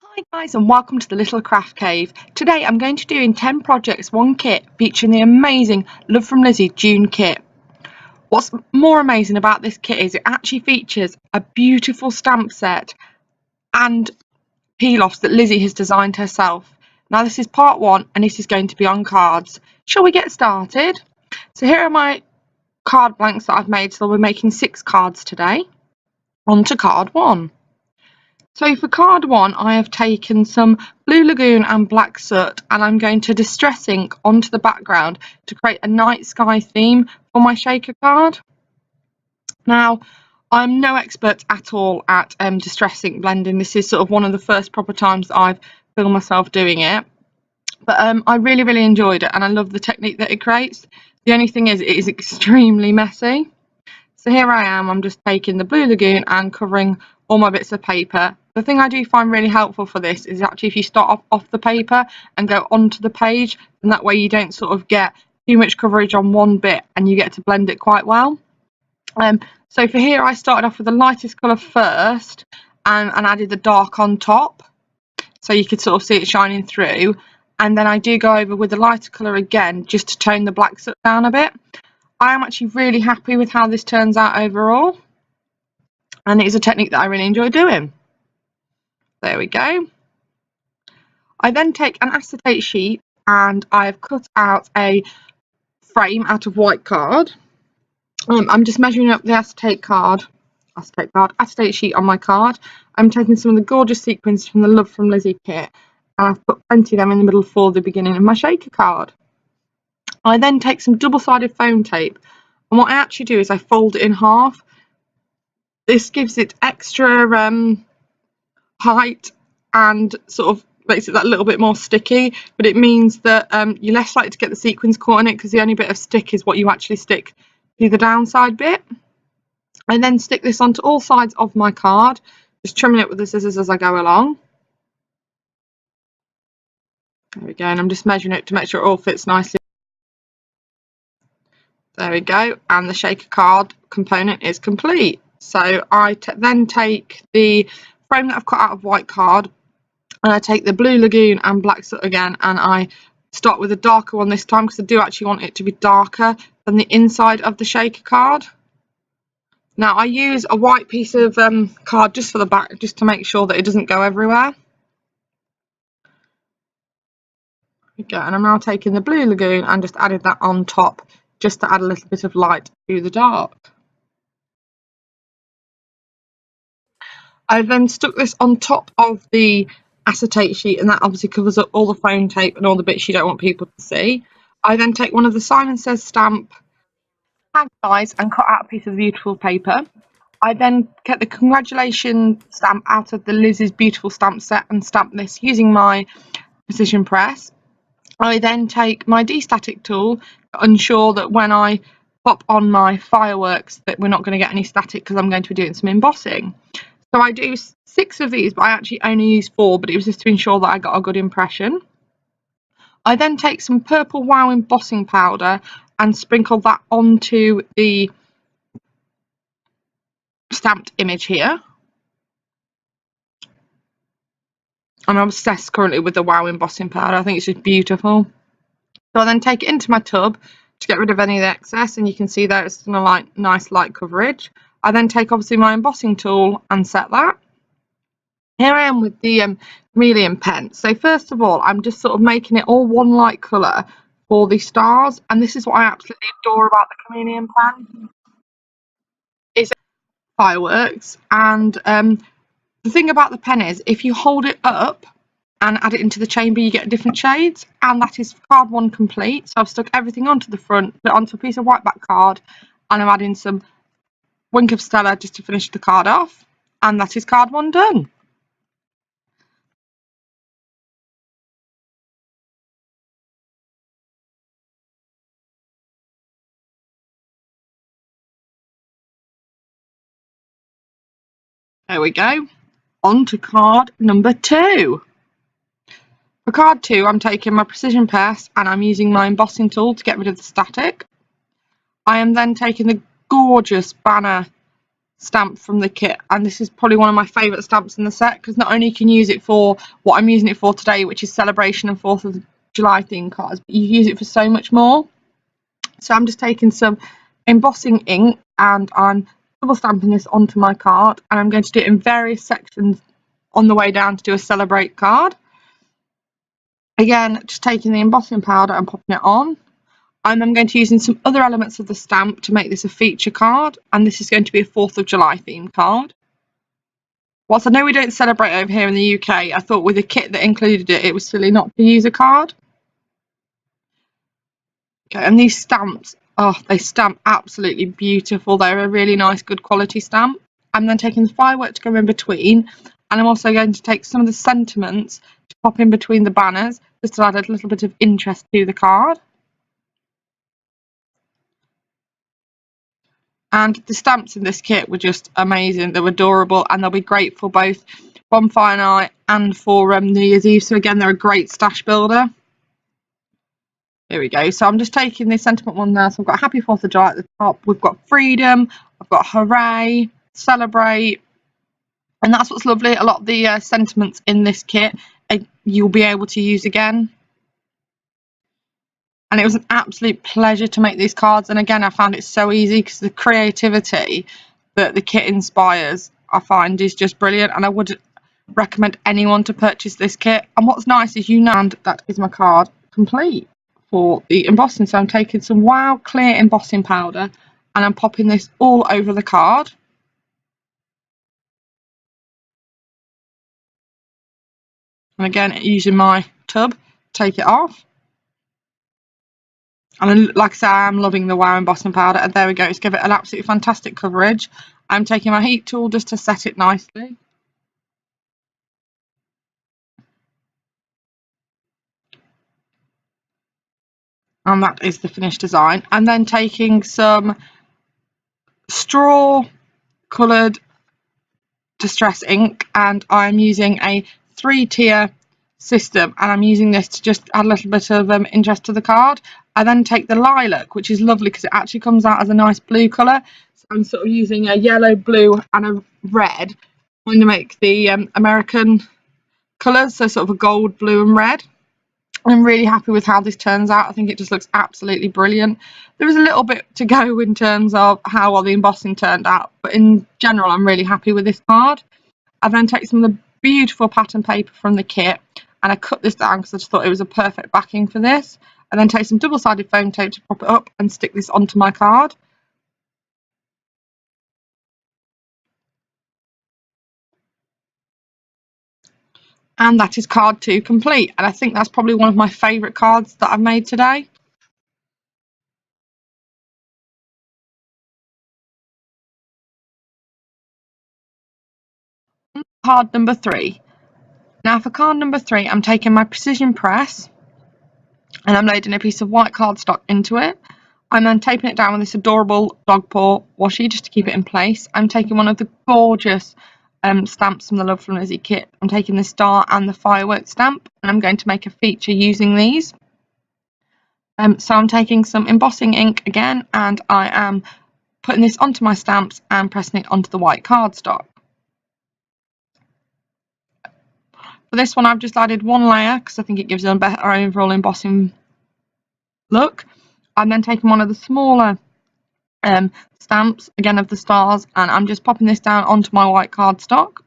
Hi guys and welcome to the Little Craft Cave. Today I'm going to be doing 10 projects, one kit featuring the amazing Love from Lizi June Kit. What's more amazing about this kit is it actually features a beautiful stamp set and peel-offs that Lizi has designed herself. Now this is part one and this is going to be on cards. Shall we get started? So here are my card blanks that I've made, so we're making 6 cards today. On to card 1. So for card 1 I have taken some Blue Lagoon and Black Soot and I'm going to distress ink onto the background to create a night sky theme for my shaker card. Now I'm no expert at all at distress ink blending. This is sort of one of the first proper times that I've filmed myself doing it, but I really enjoyed it and I love the technique that it creates. The only thing is it is extremely messy. So here I am, I'm just taking the Blue Lagoon and covering all my bits of paper. The thing I do find really helpful for this is actually if you start off the paper and go onto the page, and that way you don't sort of get too much coverage on one bit and you get to blend it quite well. So for here I started off with the lightest colour first and added the dark on top so you could sort of see it shining through, and then I do go over with the lighter colour again just to tone the black soot down a bit. I am actually really happy with how this turns out overall, and it is a technique that I really enjoy doing. There we go. I then take an acetate sheet and I've cut out a frame out of white card. I'm just measuring up the acetate sheet on my card. I'm taking some of the gorgeous sequins from the Love from Lizi kit and I've put plenty of them in the middle for the beginning of my shaker card. I then take some double-sided foam tape, and what I actually do is I fold it in half. This gives it extra height and sort of makes it that little bit more sticky, but it means that you're less likely to get the sequins caught in it because the only bit of stick is what you actually stick to the downside bit. I then stick this onto all sides of my card, just trimming it with the scissors as I go along. There we go, and I'm just measuring it to make sure it all fits nicely. There we go, and the shaker card component is complete. So I then take the frame that I've cut out of white card and I take the Blue Lagoon and Black Soot again, and I start with a darker one this time because I do actually want it to be darker than the inside of the shaker card. Now I use a white piece of card just for the back, just to make sure that it doesn't go everywhere. Okay, and I'm now taking the Blue Lagoon and just added that on top just to add a little bit of light to the dark. I then stuck this on top of the acetate sheet, and that obviously covers up all the foam tape and all the bits you don't want people to see. I then take one of the Simon Says stamp tag dies and cut out a piece of beautiful paper. I then get the congratulations stamp out of the Lizi's beautiful stamp set and stamp this using my precision press. I then take my de-static tool to ensure that when I pop on my fireworks that we're not going to get any static because I'm going to be doing some embossing. So I do 6 of these, but I actually only use 4, but it was just to ensure that I got a good impression. I then take some purple Wow embossing powder and sprinkle that onto the stamped image here. I'm obsessed currently with the Wow embossing powder. I think it's just beautiful. So I then take it into my tub to get rid of any of the excess, and you can see there it's a nice light coverage. I then take obviously my embossing tool and set that. Here I am with the chameleon pen. So first of all, I'm just sort of making it all one light colour for the stars, and this is what I absolutely adore about the chameleon pen. It's fireworks, and the thing about the pen is if you hold it up and add it into the chamber, you get different shades, and that is card 1 complete. So I've stuck everything onto the front, put it onto a piece of white back card, and I'm adding some Wink of Stella just to finish the card off, and that is card 1 done. There we go. On to card number 2. For card 2, I'm taking my precision press and I'm using my embossing tool to get rid of the static. I am then taking the gorgeous banner stamp from the kit, and this is probably one of my favourite stamps in the set, because not only can you use it for what I'm using it for today, which is celebration and 4th of July theme cards, but you use it for so much more. So I'm just taking some embossing ink and I'm double stamping this onto my card, and I'm going to do it in various sections on the way down to do a celebrate card. Again, just taking the embossing powder and popping it on. And I'm going to use some other elements of the stamp to make this a feature card, and this is going to be a 4th of July themed card. Whilst I know we don't celebrate over here in the UK, I thought with a kit that included it, it was silly not to use a card. Okay, and these stamps, oh, they stamp absolutely beautiful. They're a really nice, good quality stamp. I'm then taking the firework to go in between, and I'm also going to take some of the sentiments to pop in between the banners, just to add a little bit of interest to the card. And the stamps in this kit were just amazing. They were adorable, and they'll be great for both Bonfire Night and for New Year's Eve. So again, they're a great stash builder. Here we go. So I'm just taking the sentiment one now. So I've got Happy 4th of July at the top. We've got Freedom. I've got Hooray, Celebrate. And that's what's lovely. A lot of the sentiments in this kit you'll be able to use again. And it was an absolute pleasure to make these cards. And again, I found it so easy because the creativity that the kit inspires, I find, is just brilliant. And I would recommend anyone to purchase this kit. And what's nice is, and that is my card complete for the embossing. So I'm taking some Wow Clear embossing powder and I'm popping this all over the card. And again, using my tub, take it off. And like I say, I'm loving the Wow embossing powder. And there we go. It's give it an absolutely fantastic coverage. I'm taking my heat tool just to set it nicely. And that is the finished design. And then taking some straw coloured distress ink, and I'm using a 3-tier system, and I'm using this to just add a little bit of interest to the card. I then take the lilac, which is lovely because it actually comes out as a nice blue colour. So I'm sort of using a yellow, blue and a red, trying to make the American colours, so sort of a gold, blue and red. I'm really happy with how this turns out. I think it just looks absolutely brilliant. There is a little bit to go in terms of how well the embossing turned out, but in general I'm really happy with this card. I then take some of the beautiful pattern paper from the kit and I cut this down because I just thought it was a perfect backing for this. And then take some double-sided foam tape to prop it up and stick this onto my card. And that is card 2 complete. And I think that's probably one of my favourite cards that I've made today. Card number 3. Now for card number 3, I'm taking my precision press and I'm loading a piece of white cardstock into it. I'm then taping it down with this adorable dog paw washi just to keep it in place. I'm taking one of the gorgeous stamps from the Love from Lizi kit. I'm taking the star and the fireworks stamp, and I'm going to make a feature using these. So I'm taking some embossing ink again, and I am putting this onto my stamps and pressing it onto the white cardstock. For this one, I've just added one layer because I think it gives it a better overall embossing look. I'm then taking one of the smaller stamps, again of the stars, and I'm just popping this down onto my white cardstock.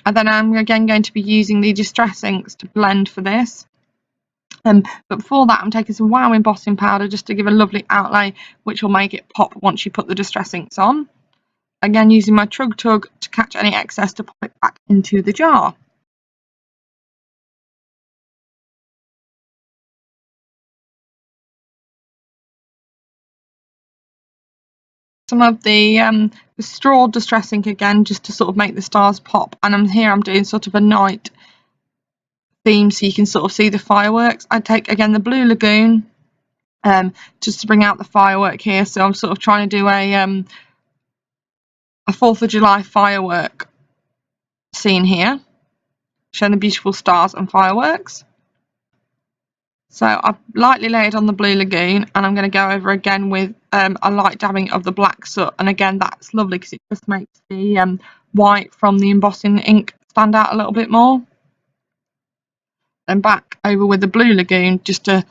And then I'm again going to be using the distress inks to blend for this. But before that, I'm taking some Wow embossing powder just to give a lovely outlay, which will make it pop once you put the distress inks on. Again, using my Trug Tug to catch any excess to pop it back into the jar. Some of the straw distress ink again, just to sort of make the stars pop. And I'm doing sort of a night theme, so you can sort of see the fireworks. I take again the Blue Lagoon, just to bring out the firework here. So I'm sort of trying to do a 4th of July firework scene here, showing the beautiful stars and fireworks. So I've lightly layered on the Blue Lagoon, and I'm going to go over again with a light dabbing of the black soot. And again, that's lovely because it just makes the white from the embossing ink stand out a little bit more. Then back over with the Blue Lagoon just to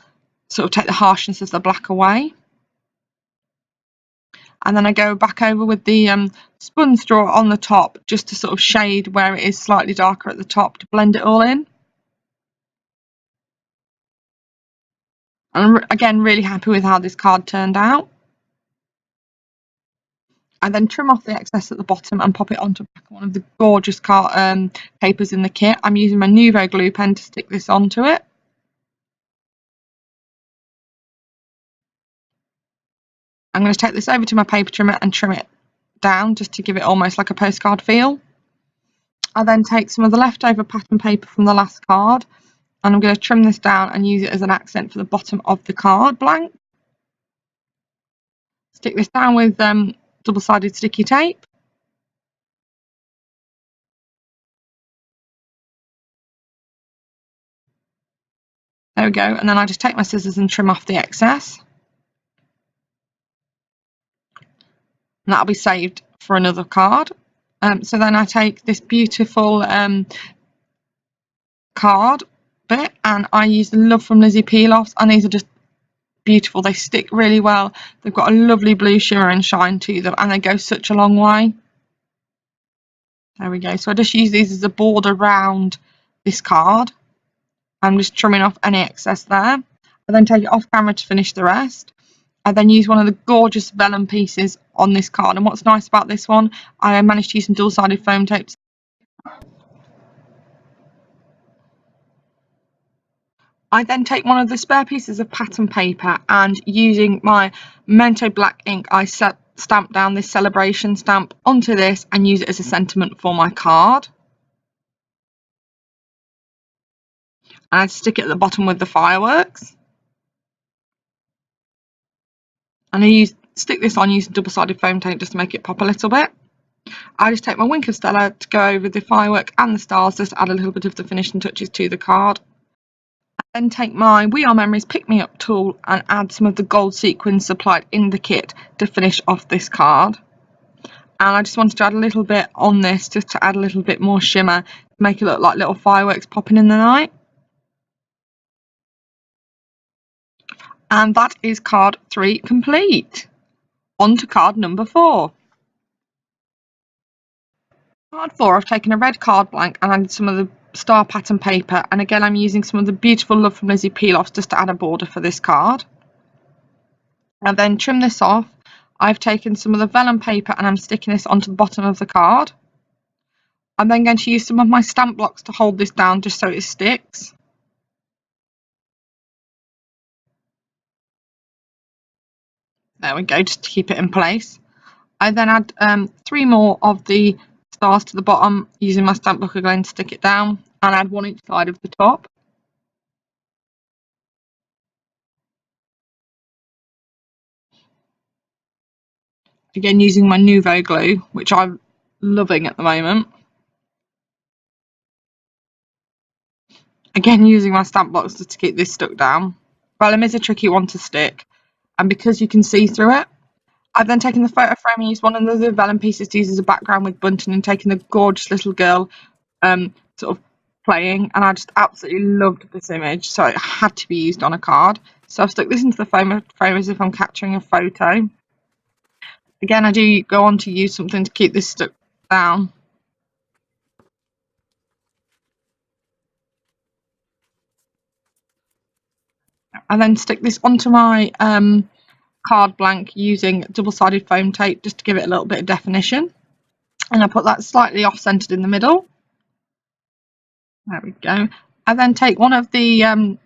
sort of take the harshness of the black away. And then I go back over with the spun straw on the top just to sort of shade where it is slightly darker at the top to blend it all in. And I'm again really happy with how this card turned out. I then trim off the excess at the bottom and pop it onto one of the gorgeous papers in the kit. I'm using my Nuvo glue pen to stick this onto it. I'm going to take this over to my paper trimmer and trim it down just to give it almost like a postcard feel. I then take some of the leftover pattern paper from the last card, and I'm going to trim this down and use it as an accent for the bottom of the card blank. Stick this down with double-sided sticky tape. There we go, and then I just take my scissors and trim off the excess. And that'll be saved for another card. So then I take this beautiful card bit, and I use the Love from Lizi peel-offs, and these are just beautiful. They stick really well. They've got a lovely blue shimmer and shine to them, and they go such a long way. There we go. So I just use these as a border around this card. I'm just trimming off any excess there. I then take it off camera to finish the rest. I then use one of the gorgeous vellum pieces on this card, and what's nice about this one, I managed to use some dual-sided foam tape. I then take one of the spare pieces of pattern paper, and using my Memento black ink, I stamp down this celebration stamp onto this and use it as a sentiment for my card. And I stick it at the bottom with the fireworks. And I stick this on using double-sided foam tape just to make it pop a little bit. I just take my Wink of Stella to go over the firework and the stars, just to add a little bit of the finishing touches to the card. I then take my We Are Memories Pick Me Up tool and add some of the gold sequins supplied in the kit to finish off this card. And I just wanted to add a little bit on this just to add a little bit more shimmer, make it look like little fireworks popping in the night. And that is card 3 complete. On to card number 4. Card 4, I've taken a red card blank and added some of the star pattern paper, and again I'm using some of the beautiful Love from Lizi peel-offs just to add a border for this card. And then trim this off. I've taken some of the vellum paper and I'm sticking this onto the bottom of the card. I'm then going to use some of my stamp blocks to hold this down just so it sticks. There we go, just to keep it in place. I then add 3 more of the stars to the bottom using my stamp block again to stick it down, and add 1 each side of the top. Again using my Nuvo glue, which I'm loving at the moment. Again using my stamp blocks just to keep this stuck down. Vellum is a tricky one to stick, and because you can see through it, I've then taken the photo frame and used one of the vellum pieces to use as a background with Bunting, and taken the gorgeous little girl sort of playing, and I just absolutely loved this image, so it had to be used on a card. So I've stuck this into the frame as if I'm capturing a photo. Again, I do go on to use something to keep this stuck down. I then stick this onto my card blank using double-sided foam tape just to give it a little bit of definition, and I put that slightly off-centered in the middle. There we go. I then take one of the one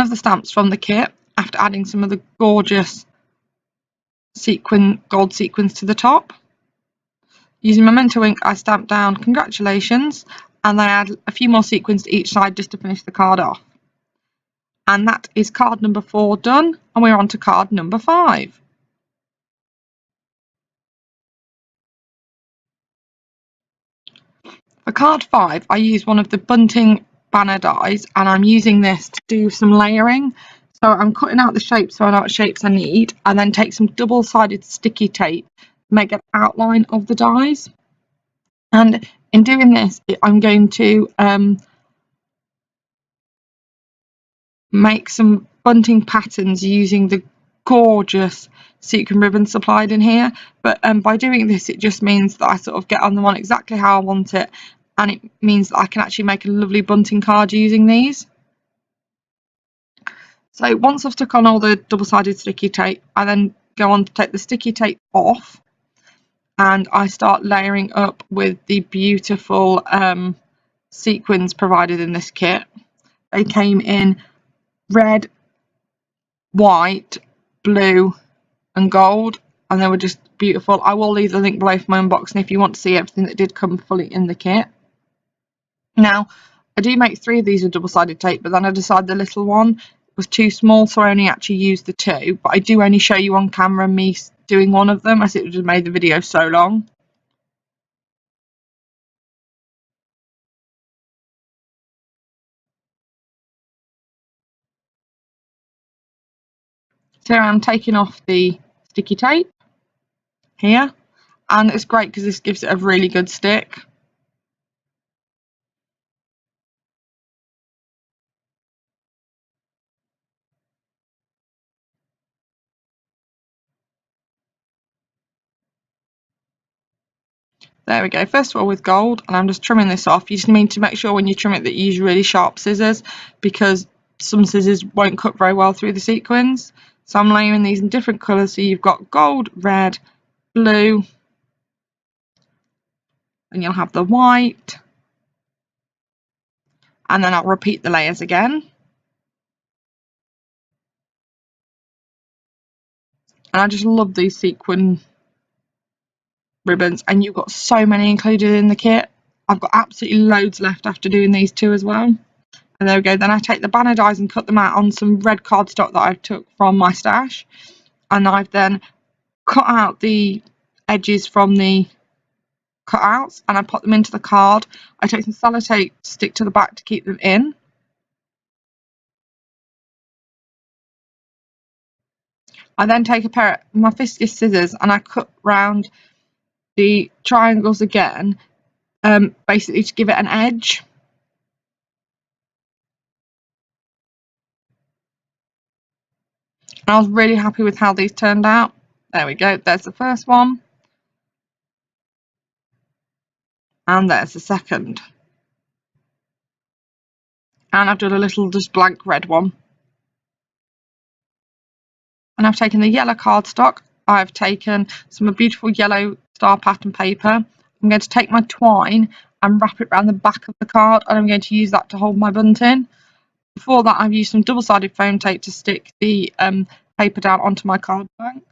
of the stamps from the kit, after adding some of the gorgeous gold sequins to the top. Using Memento ink, I stamp down congratulations, and then I add a few more sequins to each side just to finish the card off. And that is card number 4 done, and we're on to card number 5. For card 5, I use one of the Bunting banner dies, and I'm using this to do some layering. So I'm cutting out the shapes so I know what shapes I need, and then take some double-sided sticky tape to make an outline of the dies. And in doing this, I'm going to make some bunting patterns using the gorgeous sequin ribbon supplied in here. But by doing this, it just means that I sort of get on the one exactly how I want it, and it means that I can actually make a lovely bunting card using these. So once I've stuck on all the double-sided sticky tape, I then go on to take the sticky tape off, and I start layering up with the beautiful sequins provided in this kit. They came in red, white, blue and gold, and they were just beautiful. I will leave the link below for my unboxing if you want to see everything that did come fully in the kit. Now, I do make 3 of these with double-sided tape, but then I decided the little one was too small, so I only actually used the 2. But I do only show you on camera me doing one of them, as it would have made the video so long. So I'm taking off the sticky tape here, and it's great because this gives it a really good stick. There we go. First of all, with gold, and I'm just trimming this off. You just need to make sure when you trim it that you use really sharp scissors, because some scissors won't cut very well through the sequins. So I'm layering these in different colours. So you've got gold, red, blue, and you'll have the white. And then I'll repeat the layers again. And I just love these sequin ribbons, and you've got so many included in the kit. I've got absolutely loads left after doing these 2 as well. And there we go. Then I take the banner dies and cut them out on some red cardstock that I took from my stash, and I've then cut out the edges from the cutouts and I put them into the card. I take some sellotape to stick to the back to keep them in. I then take a pair of my Fiskus scissors and I cut round the triangles again, basically to give it an edge. And I was really happy with how these turned out. There we go, there's the first one. And there's the second. And I've done a little just blank red one. And I've taken the yellow cardstock. I've taken some beautiful yellow star pattern paper. I'm going to take my twine and wrap it around the back of the card, and I'm going to use that to hold my bunting. Before that, I've used some double-sided foam tape to stick the paper down onto my card blank.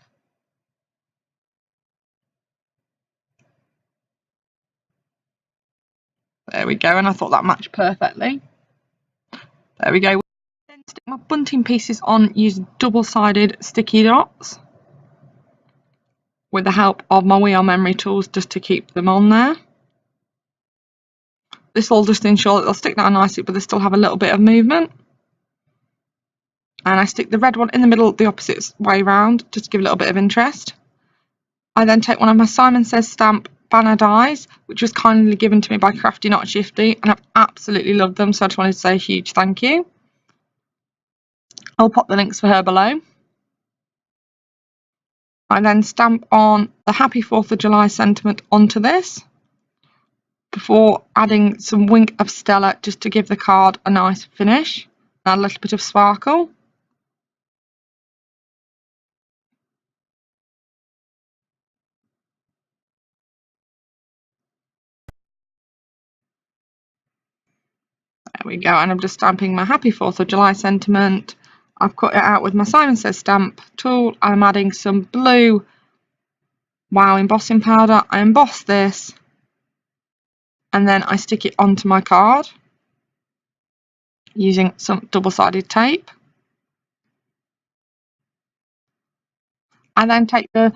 There we go, and I thought that matched perfectly. There we go. Then stick my bunting pieces on using double-sided sticky dots with the help of my wheel memory tools just to keep them on there. This will just ensure that they'll stick down nicely, but they still have a little bit of movement. And I stick the red one in the middle the opposite way round, just to give a little bit of interest. I then take one of my Simon Says stamp banner dies, which was kindly given to me by Crafty Not Shifty, and I've absolutely loved them, so I just wanted to say a huge thank you. I'll pop the links for her below. I then stamp on the Happy 4th of July sentiment onto this, before adding some Wink of Stella just to give the card a nice finish and a little bit of sparkle. There we go, and I'm just stamping my Happy 4th of July sentiment. I've cut it out with my Simon Says stamp tool, and I'm adding some blue Wow embossing powder. I emboss this, and then I stick it onto my card using some double-sided tape. I then take the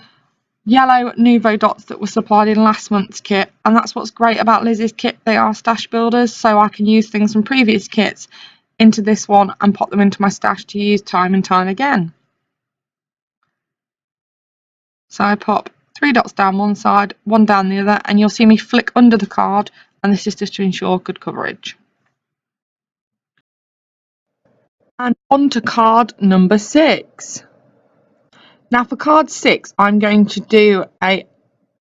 yellow Nuvo dots that were supplied in last month's kit, and that's what's great about Lizzie's kit. They are stash builders, so I can use things from previous kits into this one and pop them into my stash to use time and time again. So I pop 3 dots down one side, 1 down the other, and you'll see me flick under the card, and this is just to ensure good coverage. And on to card number 6. Now for card 6, I'm going to do a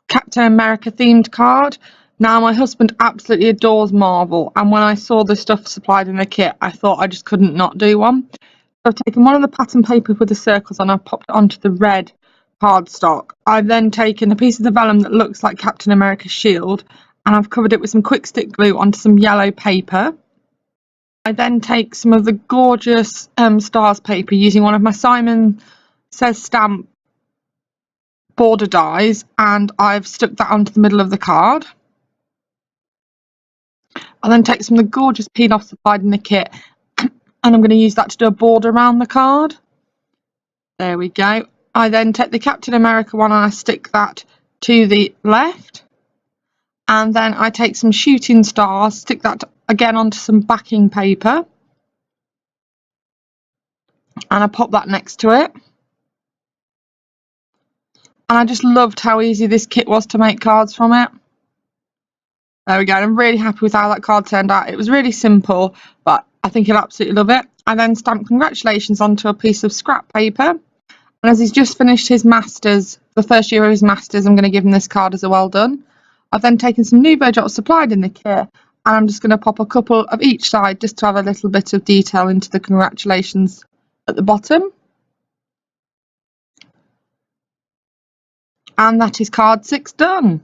Captain America themed card. Now my husband absolutely adores Marvel, and when I saw the stuff supplied in the kit, I thought I just couldn't not do one. So I've taken one of the pattern paper with the circles and I've popped it onto the red cardstock. I've then taken a piece of the vellum that looks like Captain America's shield, and I've covered it with some quick stick glue onto some yellow paper. I then take some of the gorgeous stars paper using one of my Simon Says stamp border dies, and I've stuck that onto the middle of the card. I'll then take some of the gorgeous peel off supplied in the kit, and I'm going to use that to do a border around the card. There we go. I then take the Captain America one and I stick that to the left, and then I take some shooting stars, stick that again onto some backing paper, and I pop that next to it. And I just loved how easy this kit was to make cards from it. There we go. I'm really happy with how that card turned out. It was really simple, but I think you'll absolutely love it. I then stamped congratulations onto a piece of scrap paper. And as he's just finished his masters, the first year of his masters, I'm going to give him this card as a well done. I've then taken some Nuvo dots supplied in the kit, and I'm just going to pop a couple of each side just to have a little bit of detail into the congratulations at the bottom. And that is card 6 done.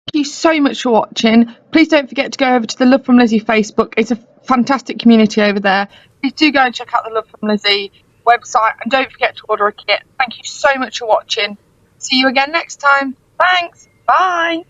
Thank you so much for watching. Please don't forget to go over to the Love from Lizzie Facebook. It's a fantastic community over there. Please do go and check out the Love from Lizzie website, and don't forget to order a kit. Thank you so much for watching. See you again next time. Thanks. Bye.